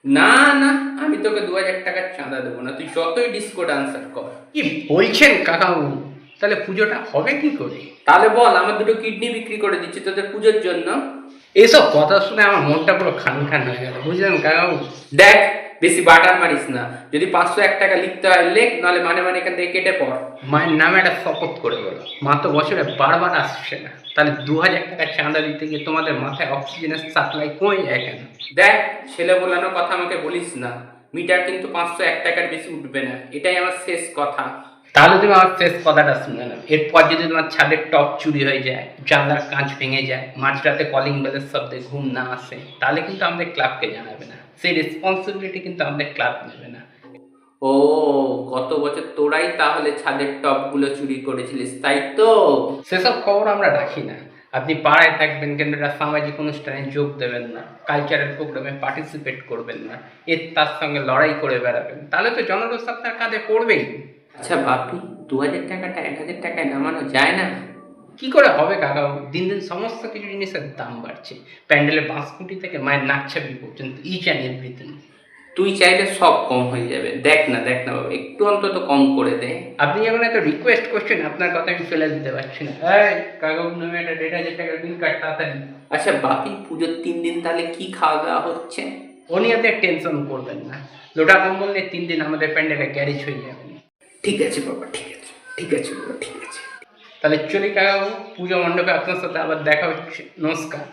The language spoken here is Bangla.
না না, আমি তোকে 2,000 টাকার চাঁদা দেবো না, তুই যতই ডিসকো ডান্সার কর। কি বলছেন কাকাবাবু? তাহলে পুজোটা হবে কি করে? তাহলে বল, আমার দুটো কিডনি বিক্রি করে দিচ্ছি তোদের পুজোর জন্য। এসব কথা শুনে আমার মনটা পুরো খান খান হয়ে গেল, বুঝলেন কাকাবাবু? দেখ, বেশি বাটার মারিস না। যদি 501 টাকা লিখতে হয় লেখ, নাহলে মানে এখান থেকে কেটে পড়। মায়ের নামে একটা শপথ করে বলো, মা তো বছরে বারবার আসছে না, তাহলে 2,000 টাকা চাঁদা দিতে গিয়ে তোমাদের মাথায় অক্সিজেনের সাপ্লাই কমে যায় কেন? দেখ, ছেলে বলানোর কথা আমাকে বলিস না। মিটার কিন্তু 501 টাকার বেশি উঠবে না, এটাই আমার শেষ কথা। তাহলে তুমি আমার শেষ কথাটা শুনে নাও, এরপর যদি তোমার ছাদের টপ চুরি হয়ে যায়, জানলার কাঁচ ভেঙে যায়, মাঝরাতে কলিং বেলের শব্দে ঘুম না আসে, তাহলে কিন্তু আমাদের ক্লাবকে জানাবে না, সেই রেসপন্সিবিলিটি কিন্তু আমাদের ক্লাব নেবে না। ও, গত বছর তোরাই তাহলে ছাদের টপগুলো চুরি করেছিলিস, তাই তো? সেসব খবর আমরা রাখি না। আপনি পাড়ায় থাকবেন কিন্তু একটা সামাজিক অনুষ্ঠানে যোগ দেবেন না, কালচারাল প্রোগ্রামে পার্টিসিপেট করবেন না, এর তার সঙ্গে লড়াই করে বেড়াবেন, তাহলে তো জনরোষ আপনার কাঁধে পড়বেই। আচ্ছা বাপি, 2,000 টাকাটা 1,000 টাকায় নামানো যায় না? কি করে হবে কাকাবাবু? দিন দিন সমস্ত কিছু জিনিসের দাম বাড়ছে, প্যান্ডেলের বাঁশকুটি থেকে মায়ের নাকছাবি পর্যন্ত, ইচ অ্যান্ড এভরিথিং। তুই চাইলে সব কম হয়ে যাবে। দেখ না বাবা, একটু অন্তত কম করে দে। আপনি যখন এত রিকোয়েস্ট করছেন, আপনার কথা আমি ফেলে দিতে পারছি না। এই কাকাবাবু, নামে একটা 1,500 টাকার বিল কাট তাড়াতাড়ি। আচ্ছা বাপি, পুজোর 3 দিন তাহলে কি খাওয়া দাওয়া হচ্ছে? ও নিয়ে আপনি টেনশন করবেন না, লোটা কম্বল নিয়ে 3 দিন আমাদের প্যান্ডেলে গ্যারেজ হয়ে যাবেন। ঠিক আছে বাবা, ঠিক আছে, ঠিক আছে বাবা, ঠিক আছে। তাহলে চলি কাকাবাবু, পুজো মণ্ডপে আপনার সাথে আবার দেখা হচ্ছে। নমস্কার।